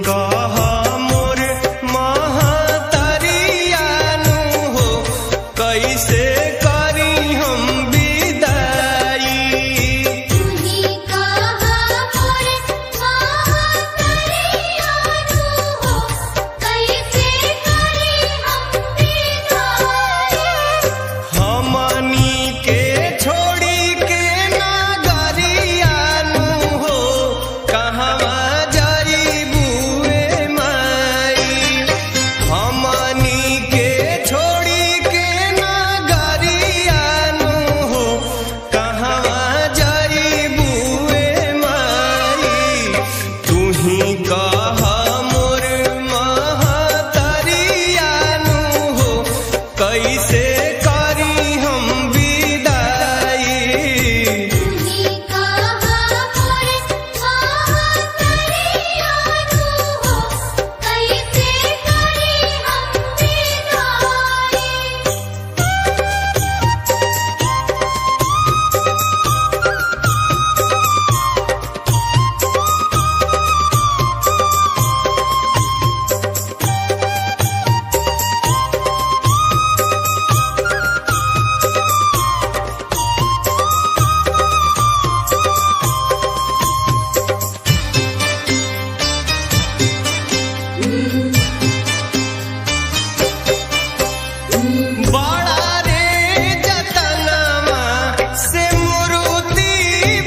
कह मोर महतरियानु हो कैसे करी हम विदाई। हमनी के छोड़ी के नगरियानु हो कहवा जइबुए माई। हमनी के छोड़ी के नगरियानु हो कहवा जइबुए माई। तुही कह मोर महतरियानु हो कैसे करी हम विदाई। बड़ा रे जतनवा से मूर्ति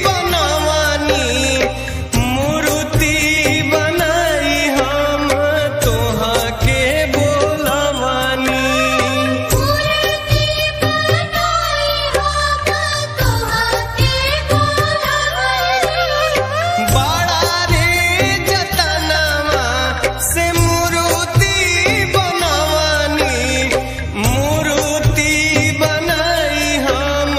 बनवनी, मूर्ति बनाई हम तोहा के बोलवनी। बड़ा रे जतनवा से मूर्ति बनवनी, मूर्ति बनाई हम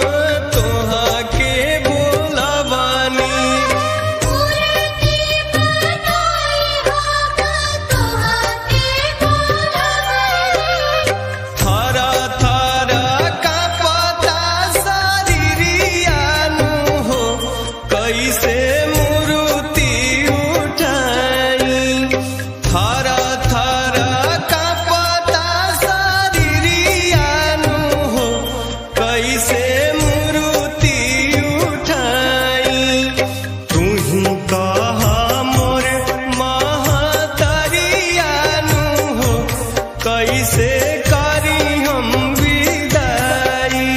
तोहा के बोलवनी। थर थर कांपता शरीरियानु हो कैसे मूर्ति उठाई। थर थर कांपता शरीरियानु हो कैसे मूर्ति उठाई। तुही कह मोर महतरियानु हो कैसे करी हम विदाई।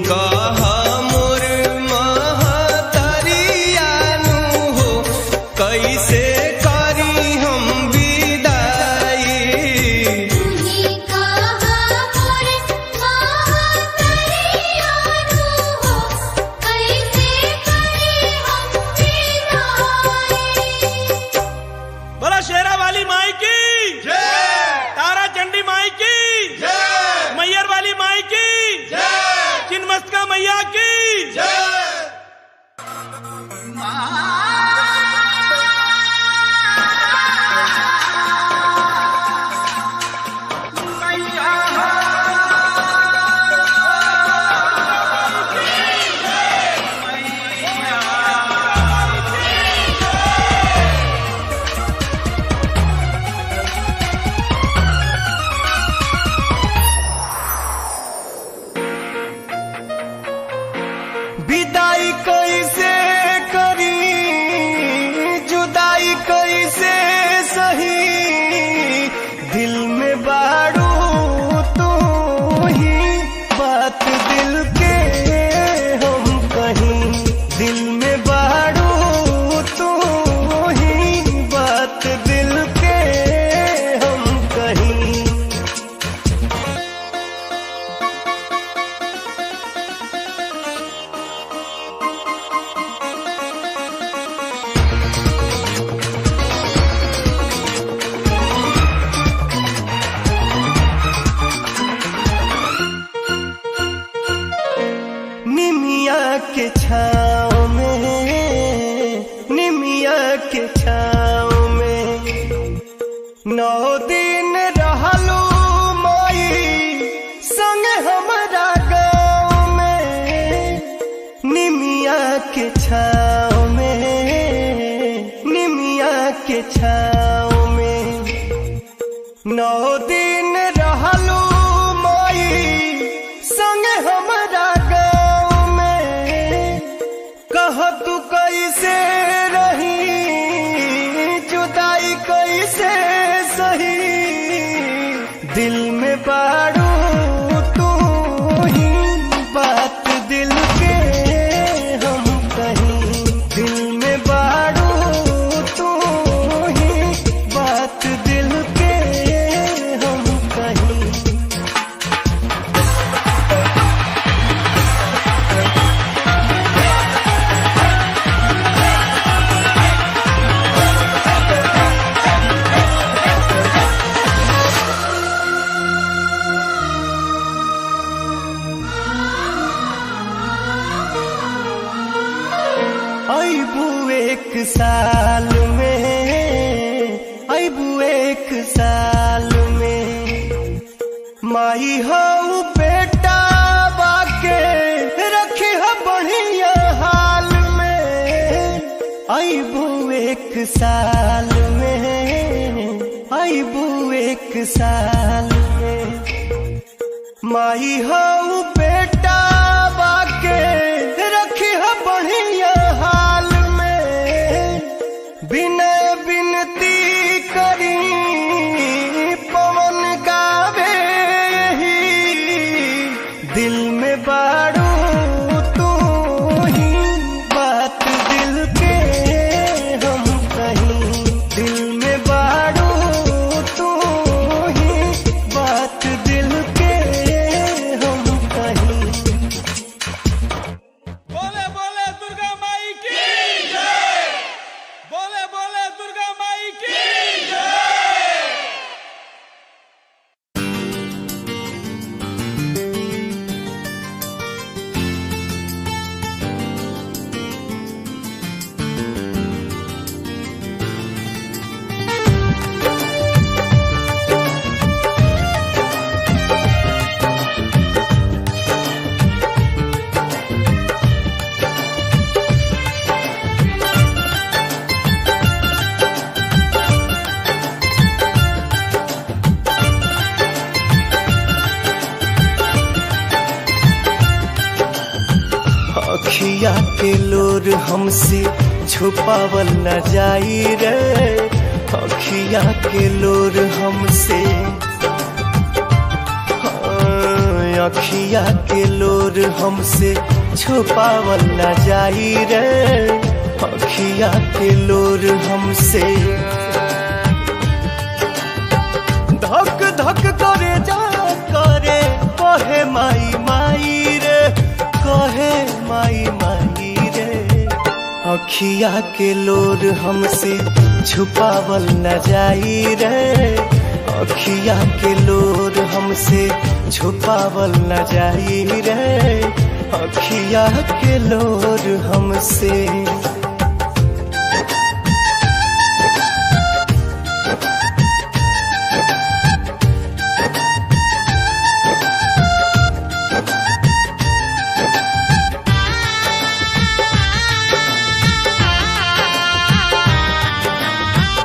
कहा मोर महतरियानु हो कैसे करी हम विदाई। कहा मोर महतरियानु हो कैसे करी हम विदाई। बोला शेरा वाली माई की जय, तारा चंडी माई की जय, मैयर वाली माई की जय, छिन्नमस्तिका मैया की जय। विदाई कैसे करी जुदाई कैसे सही दिल में बाड़ू तू ही बात दिल के हम कहीं दिल में बाड़ू तू ही बात दिल के हम कहीं। निमिया के छाँव में निमिया के छाँव में 9 दिन रहलू माई संग हमारा गाँव में। निमिया के छाँव में निमिया के छाँव में 9 दिन रहलू माई संग हमारा गाँव में। कह तू कैसे रही जुदाई कैसे सही दिल में बाड़ू तू ही बात दिल के हम कहीं दिल में बाड़ू तू ही बात दिल के हम कहीं। अबू 1 साल में अबू 1 साल में माई हो बेटा बाके रखी हो बढ़िया हाल में। अबू 1 साल में अबू 1 साल में माई हो बेटा बाके रखी हो बढ़िया हाल में। बिना बिनती करी पवन गावे यही दिल में बाड़ू तू ही बात दिल के हम कहीं दिल में बाड़ू तू ही बात दिल के हम कहीं। बोले बोले दुर्गा माई की जय, बोले बोले दुर्गा माई की जय। अखिया के लोर हमसे छुपावल न जाई रे, अखिया के लोर हमसे अखिया के लोर हमसे छुपावल न जाई रे, अखिया के लोर हमसे। धक धक करे जा करे कहे माई माई रे, कहे माई माई रे। अखिया के लोर हमसे छुपावल न जाई रे, अखिया के लोर हमसे छुपावल न जाई रे, अखिया के लोर हमसे।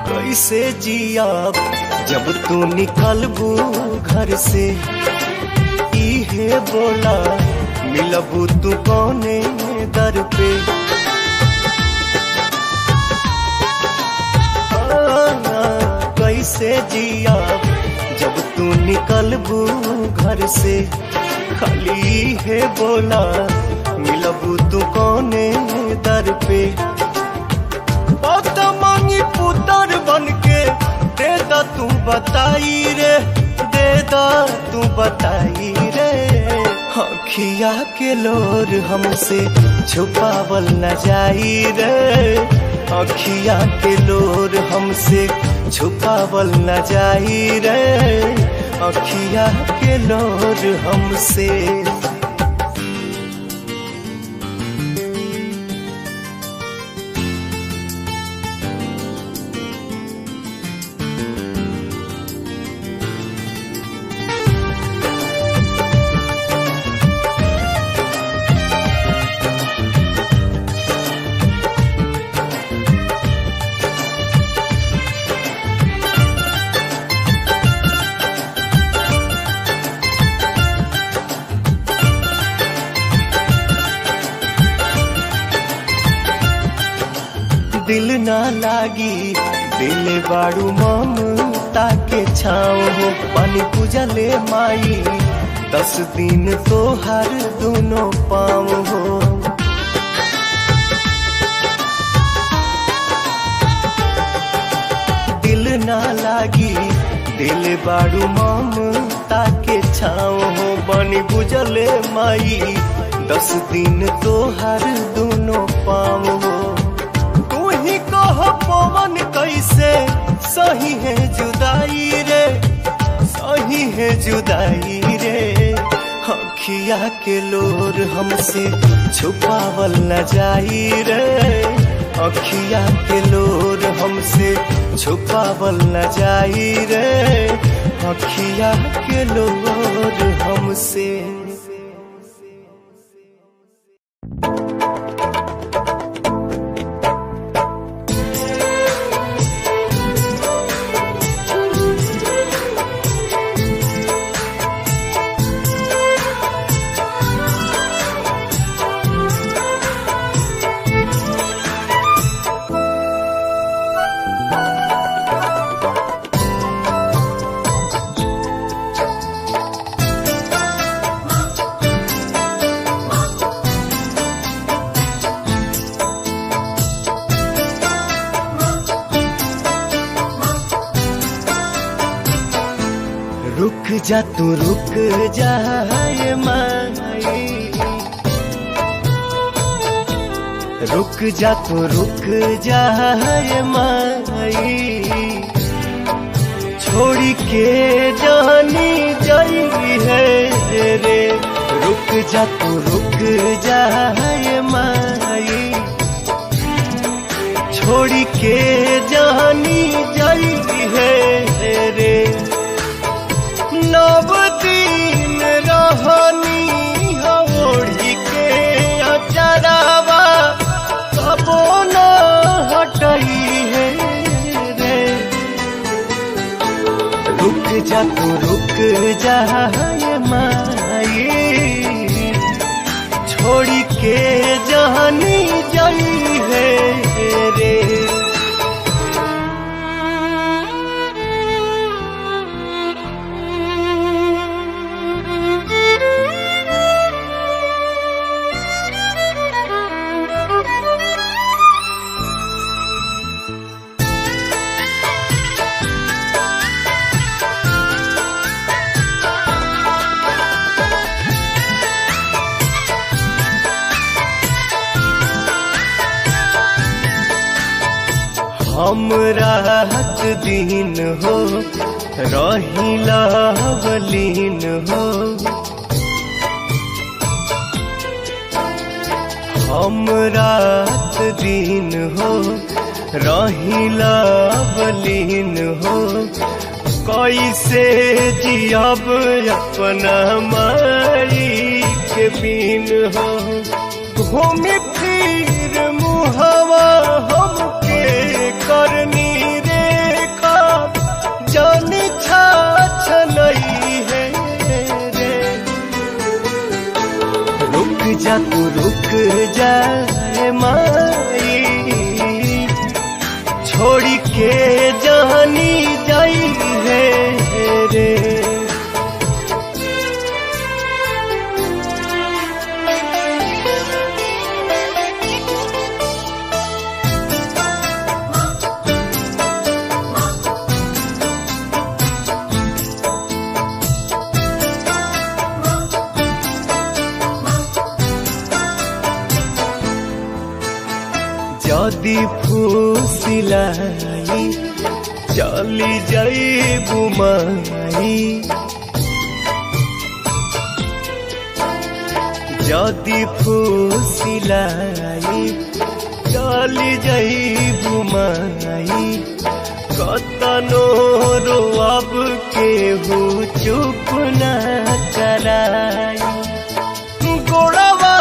कैसे जियाब जब तू निकलबू घर से, इहे बोला मिलबू तू कौने दर पे। कैसे जियाब जब तू निकलबू घर से, खाली इहे बोला मिलबू तू कौने दर पे। बात मांगी पुतर बन के दे दा तू बताई रे, दे दा तू बताई रे। अखिया के लोर हमसे छुपावल न जाई रे, अखिया के लोर हमसे छुपावल न जाई रे, अखिया के लोर हमसे। दिल ना लागी दिल बाड़ू ममता के छाँव हो, पानी पूजले माई 10 दिन तो हर दोनों पाँव हो। दिल ना लागी दिल बाड़ू ममता के छाँव हो, पानी पूजले माई 10 दिन तो हर दोनों पाँव हो। पवन कैसे सही है जुदाई रे, सही है जुदाई रे। अखिया के लोर हमसे छुपावल न जाई रे, अखिया के लोर हमसे छुपावल न जाई रे, अखिया के लोर हमसे। रुक जा तू रुक जा ये माई, रुक जा तू रुक जा ये माई। छोड़ी के जानी जाई है रे, रुक जा तू रुक जा ये माई। छोड़ी के जानी जाई है रे, 9 दिन रहनी ओढ़ी के अचरावा, कबो न हटई है रे। रुक जा तू रुक जा ये माई, छोड़ी के जानी जाई है रे। हम रात दिन हो रहिला बलीन हो, हम रात दिन हो रहिला बलीन हो, कैसे जियब अपना माई के बिन हो। घूमी फिर मुहवा हमके करनी रेखा जानी छाछ नहीं है रे। रुक जा तू रुक जा माई, छोड़ के जानी जाई है रे। जदि फूसिलाई चली जाई बुमाई, जदि फूसिलाई चली जाई बुमाई, कतनो रोअब केहू चुप न कराई। गोड़वा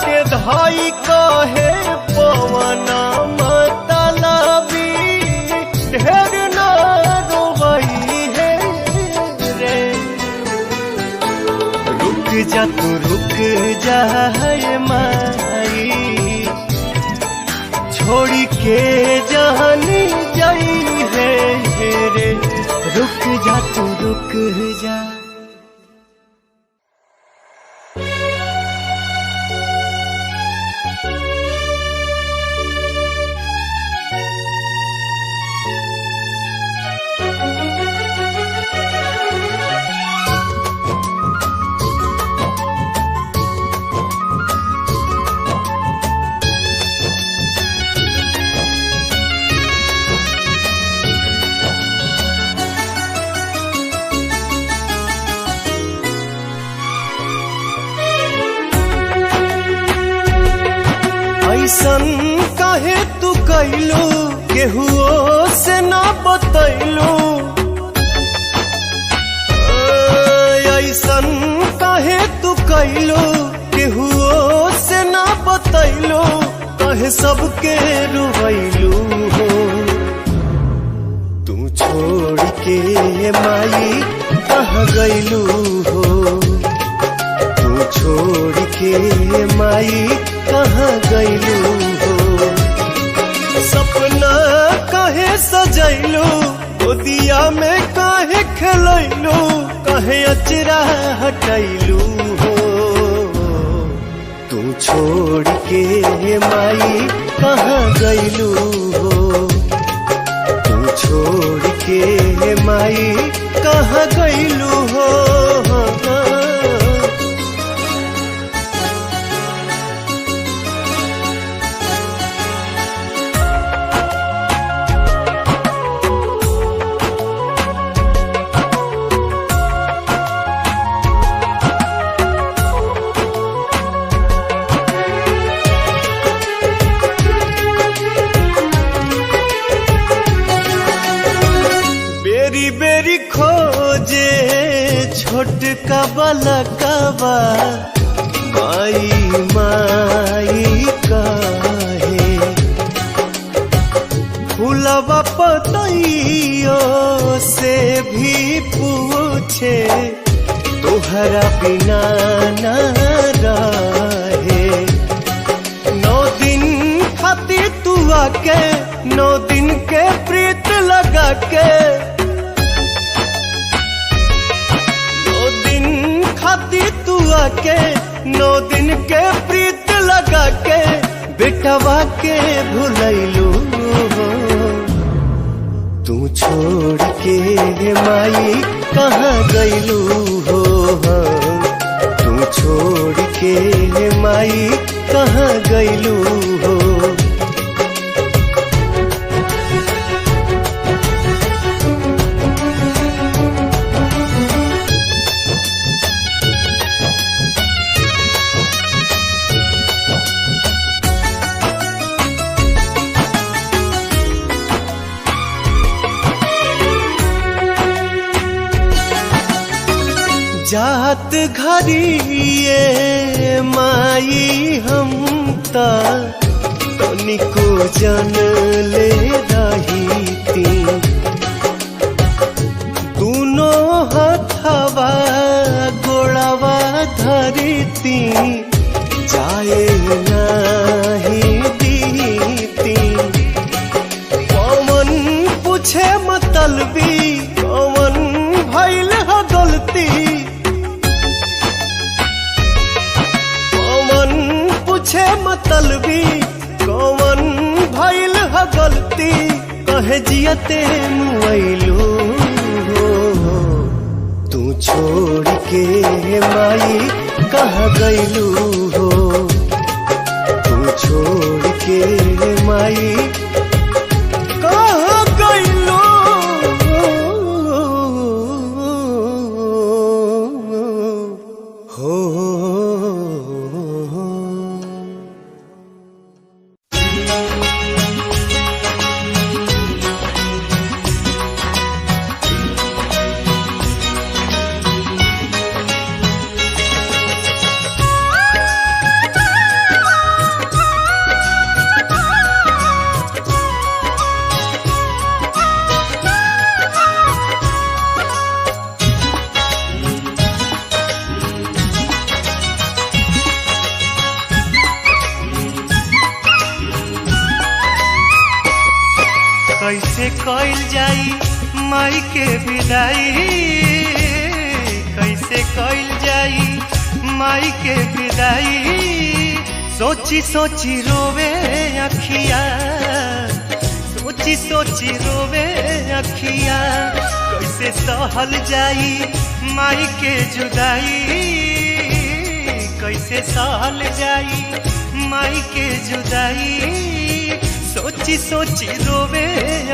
के धाई कहे पवना मतलबी ढेर न रोवई है रे। रुक जा तू रुक जा माई, छोड़ के जानी जाई है रे। रुक जा तू रुक जा। ऐसन काहे तू कैलू केहुओ से ना बतैलू, ऐसन काहे तू कैलू केहुओ से ना बतैलू, काहे सबके रुवैलू हो। तू छोड़ के माई कहाँ गैलू हो, तू छोड़ के माई कहाँ गैलू हो। सपना काहे सजैलू, गोदिया में काहे खेलैलू, काहे अचरा हटैलू हो। तू छोड़ के माई कहाँ गैलू हो, तू छोड़ के माई कहाँ गैलू हो। बेरी बेरी खोजे छोटका बलकवा, माई माई काहे। फूलवा पतइयो से भी पूछे, तोहरा बिना ना रहे। 9 दिन खातिर तू आके 9 दिन के प्रीत लगा के, 9 दिन खातिर तू आके 9 दिन के प्रीत लगा के, बेटवा के भुलैलू हो। तू छोड़ के माई कहाँ गैलू हो, तू छोड़ के माई कहाँ गैलू हो। जात घरिए माई हम तनिको जन ले रही ती दूनो हथवा गोड़वा धरती जाए नहीं दीती कौन पूछे मतलबी कौन भइल ह गलती कौन पूछे मतलबी कौन भइल ह गलती कहे जियते मुआइलू तू छोड़ के माई कहाँ गइलू हो तू छोड़ के माई कहाँ गइलू हो। कैसे कइल जाई माई के विदाई कैसे कइल जाई माई के विदाई सोची सोची रोवे अखिया सोची सोची रोवे अखिया कैसे सहल जाई माई के जुदाई कैसे सहल जाई माई के जुदाई सोची सोची रोवे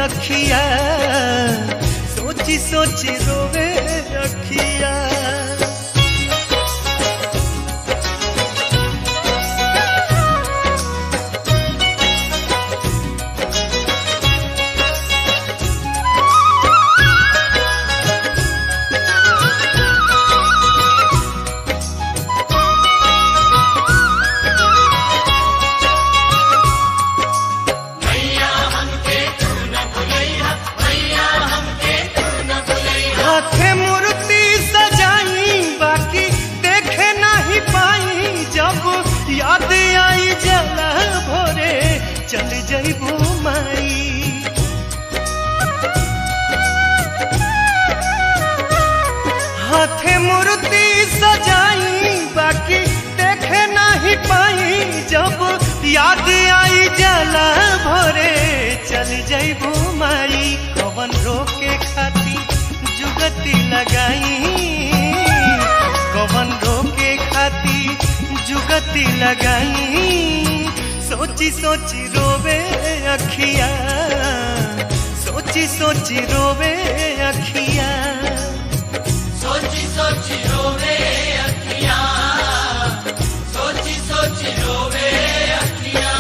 अखिया सोची सोची रोवे अखिया। याद आई जला भोरे चल जइबू माई हाथे मूर्ति सजाई बाकी देखे नहीं पाई जब याद आई जला भोरे चल जइबू माई कवन रोके खाती जुगती लगाई कवन रोके खाती जुगती लगाई सोची सोची रोवे अखिया सोची सोची रोवे अखिया सोची सोची रोवे अखिया सोची सोची रोवे अखिया।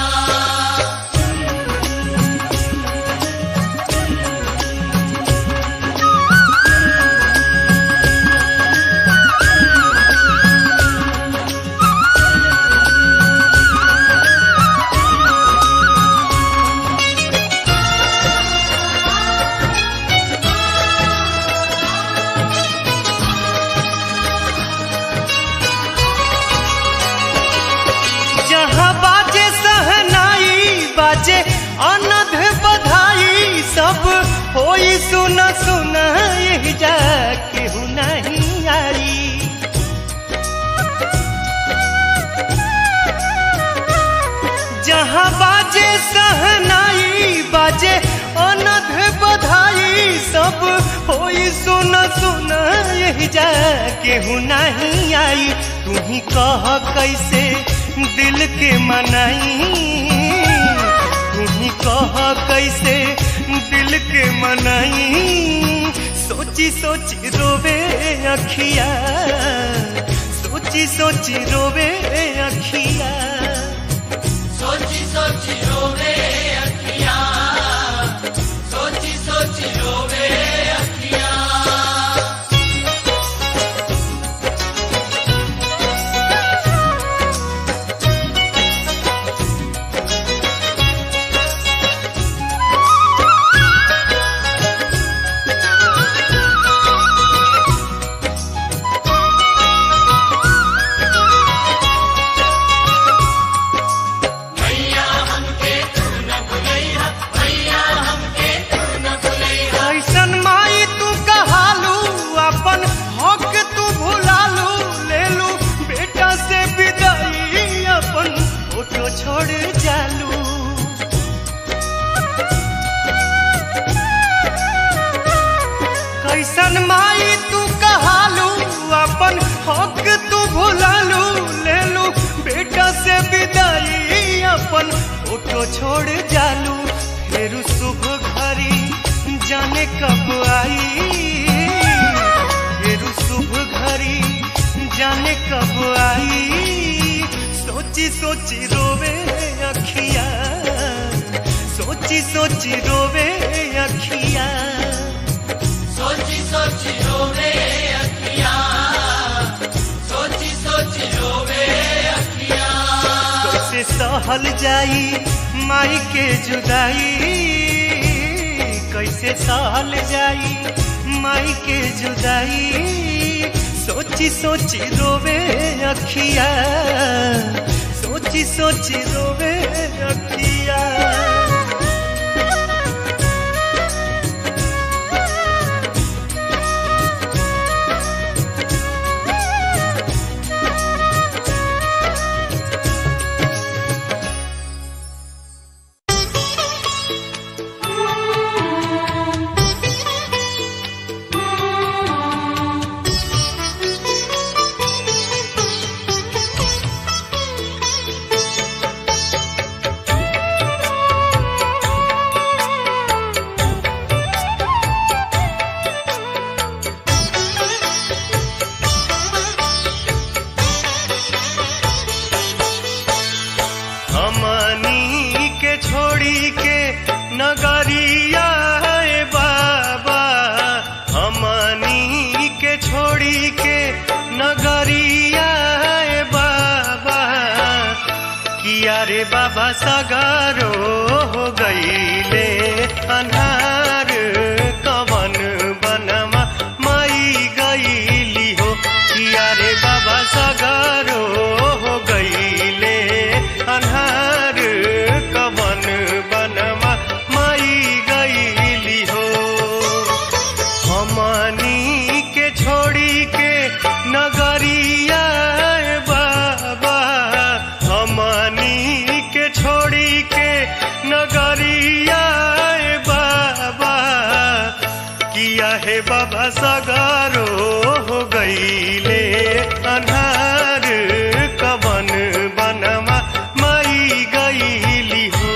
बाजे अनध बधाई सब होई सुना सुना यही जा केहू नहीं आई जहाँ बाजे सहनाई बाजे अनध बधाई सब होई सुना सुना यही जा केहू नहीं आई तू ही कह कैसे दिल के मनाई तुम्ही कह कैसे दिल के मनाई सोची सोची रोवे अखिया सोची सोची रोवे अखिया सोची सोची रोवे अखिया सोची सोची रोवे अखिया। फोटो छोड़ जालू। कैसन माई तू कहालू, अपन हक तू भुलालू, ले लू बेटा से विदाई, अपन फोटो छोड़ जालू। फिर शुभ घड़ी जाने कब आई, फिर शुभ घड़ी जाने कब आई, सोची सोची रोवे अखिया, सोची सोची रोवे अखिया, सोची सोची रोवे अखियां, सोची सोची रोवे अखियां। कैसे सहल जाई माई के जुदाई, कैसे सहल जाई माई के जुदाई, सोची सोची रोवे अखिया, सोची सोची रोवे अखिया। रे बाबा सगारो हो गईले अन्हार, कवन बनवा माई गईली हो। किया रे बाबा सगारो हो गईले अन्हार, कवन बनवा माई गईली हो। हमनी के छोड़ी के नगरिया बाबा, हमनी के छोड़ी के नगरिया बाबा, किया है बाबा सगारो हो गईले अन्हार, कवन बनवा माई गईली हो।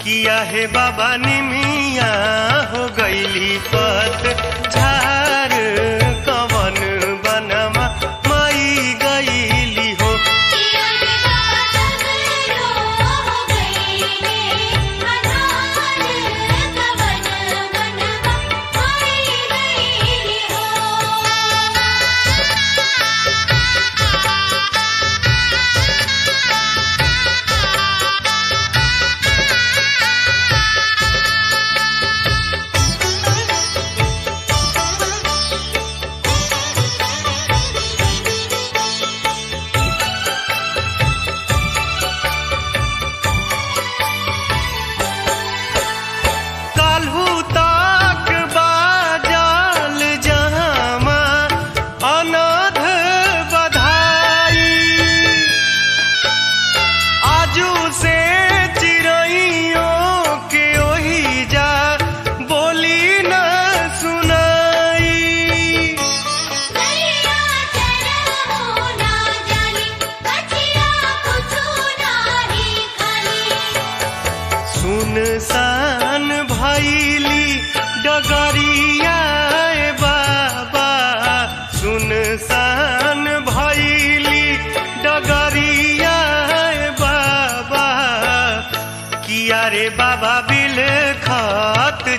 किया है बाबा निमिया हो गईली पत झार, कवन बनवा माई गईली हो।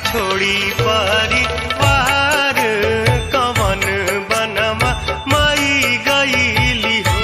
छोड़ी परिवार कवन बनवा माई गईली हो।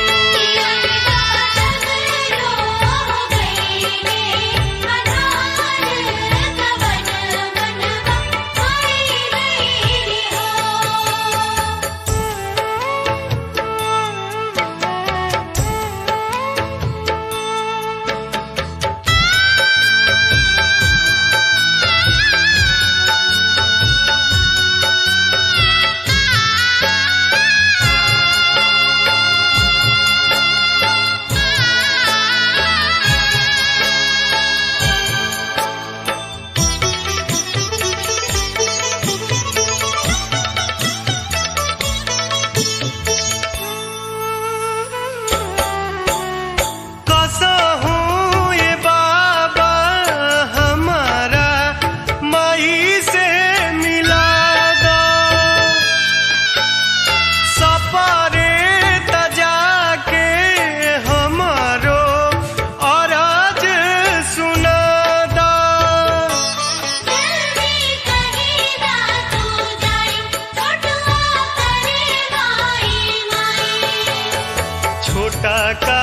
छोटा का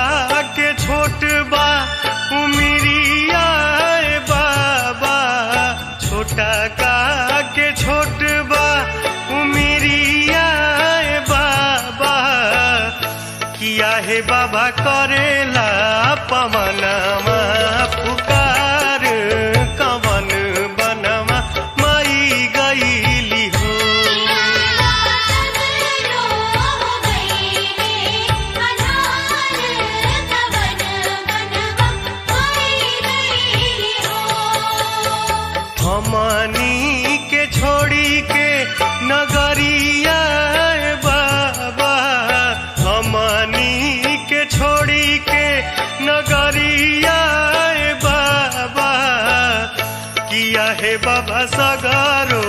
के छोट बा उमिरिया बाबा, छोटा का के छोट बा उमिरिया बाबा, किया है बाबा करेला पवनमा पुकार कवन बनवा माई गईली हो। हमनी के छोड़ी के नगरिया बाबा, हमनी के छोड़ी के नगरिया बाबा, किया है बाबा सगारो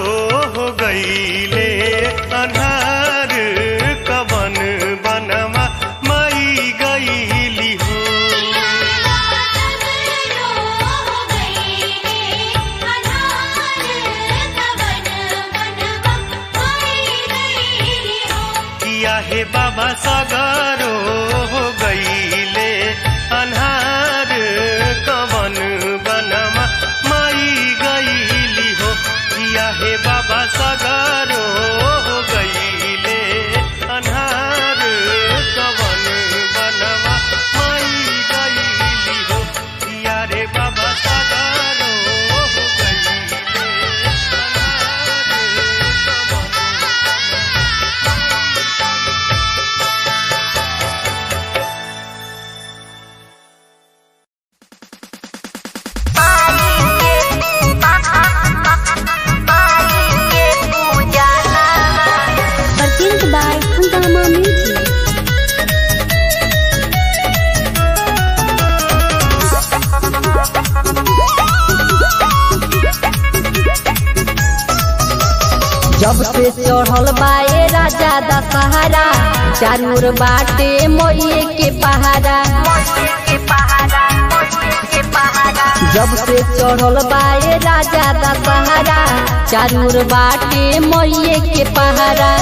हो गईले अन्हार कवन बनवा माई गईली हो। किया है बाबा सगारो हो गईले अन्हार कवन बनवा माई गईली हो। किया है बाबा सगारो हो गईले अन्हार कवन बनवा माई गईली हो। किया रे बाबा सगारो हो गईले Produced by Hungama Music. जब से चढ़ल बाए राजा दशहरा, चारूर बाटे मोये के पहाड़ा। जब से चढ़ल बाए राजा दशहरा, चारूर बाटे मोये के पहाड़ा।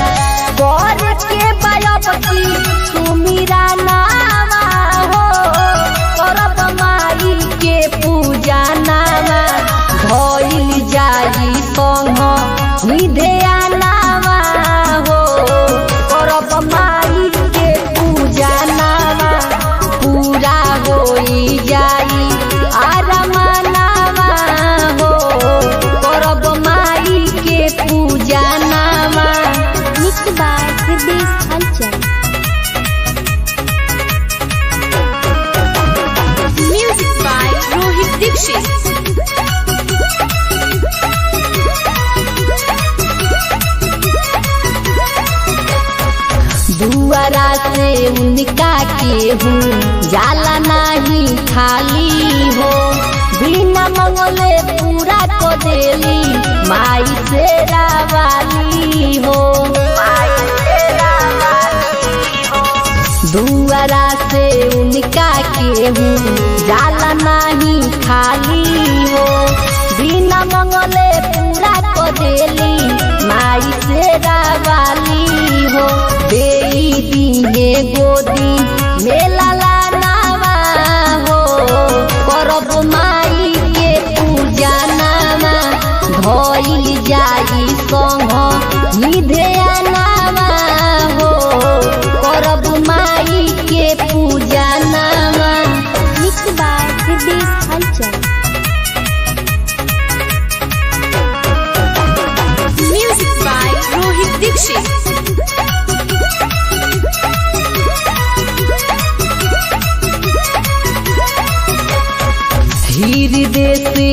गौर के बायबकी सुमिरा नामा हो, करब माई के पूजा नामा। भइल जाई संग निधेया नामा हो, करब माई के पूजा नामा। पूरा होई जाई आरमा नामा हो, करब माई के पूजा नामा। Mixed by Siddhesh Halchal. Music by Rohit Dixit. दुआरा से उनका केहू जाला नहीं खाली हो, बिना मंगले पूरा को देली माई शेरा वाली हो। दुआरा से उनका केहू जाला नहीं खाली हो, बिना मंगले पूरा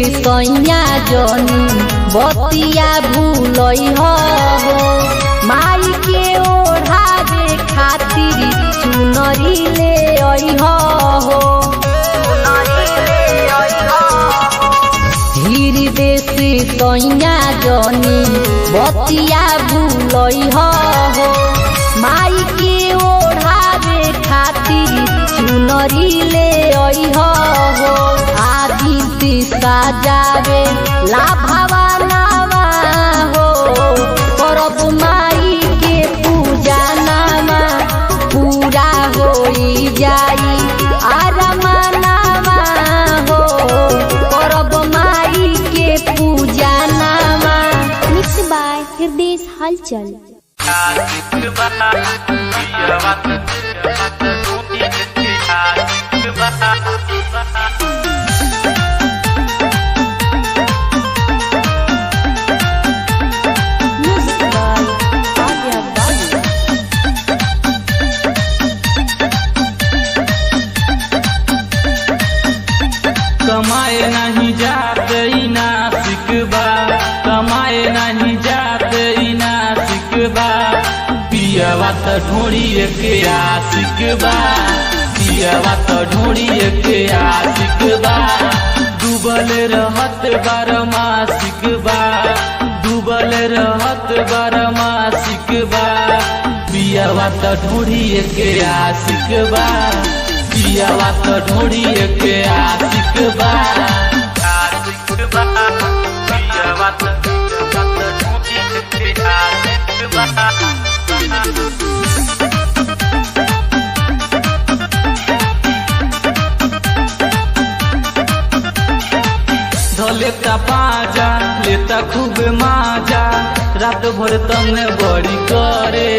सैया जनी बतिया भूलई हो माई के ओढ़ावे खातिर चुनरी ले आई हो हृदय से सैया जनी बतिया भूलई हो माई के ओढ़ावे खातिर चुनरी ले आई हो आदित्य सजावे लाभवा नावा हो करब माई के पूजा नामा पूरा होई जाई आरमानावा हो करब माई के पूजा नामा। मिक्स बाय हृदय हलचल। कमाए नहीं जाते नासिक बा कमाए नहीं जाते नासिक बा पियावा त ढोड़िए के आशिक बा पियावा त ढोड़िए के आशिक बा डूबल रहत बारमासिक बा डूबल रहत बारमासिक बा पियावा त ढोड़िए के आशिक बा पियावा त ढोड़िए के आशिक बा आशिक बा पियावा त ढोड़िए के आशिक बा धलेता पाजा लेता खूब माजा रात भर तंग बड़ी करे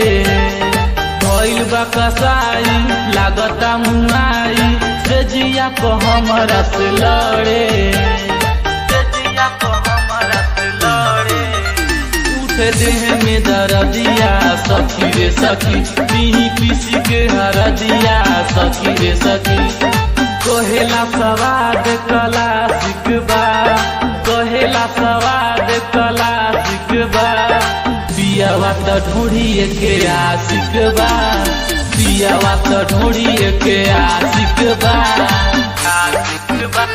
भइल बा कसाई लागता मुआई से जिया को हमरा से लड़े से जिया को हमरा से लड़े उठे देह में दर्दिया सखी रे सखी पीही पीसी के हरदिया सखी रे सखी कहेला सवाद कला सिकबा कहेला सवाद कला सिकबा पियावा त ढोड़िए के आशिक बा पियावा त ढोड़िए के आशिक बा आशिक बा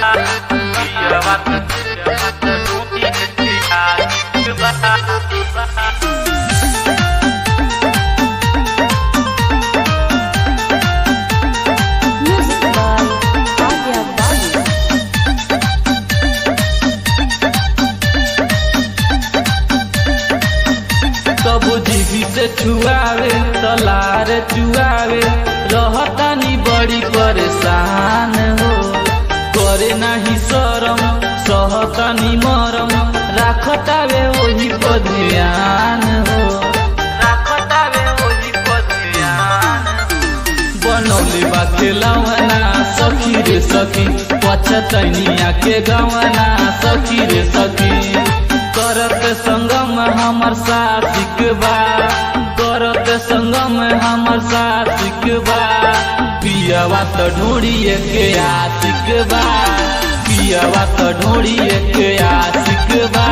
पियावा त ढोड़िए के आशिक बा से छुआवे तलार चुआवे रहतानी बड़ी परेशान हो करे नहीं शरम सहतानी मरम राखतावे वही पर ध्यान हो राखतावे वही पर ध्यान बनौले बा खेलवना सखी रे सखी पछतैनिया के गवना सखी रे सखी करत संगम हमर साथिक बा करत संगम हमर साथिक बा पियावा त ढोड़िए के आशिक बा पियावा त ढोड़िए के आशिक बा।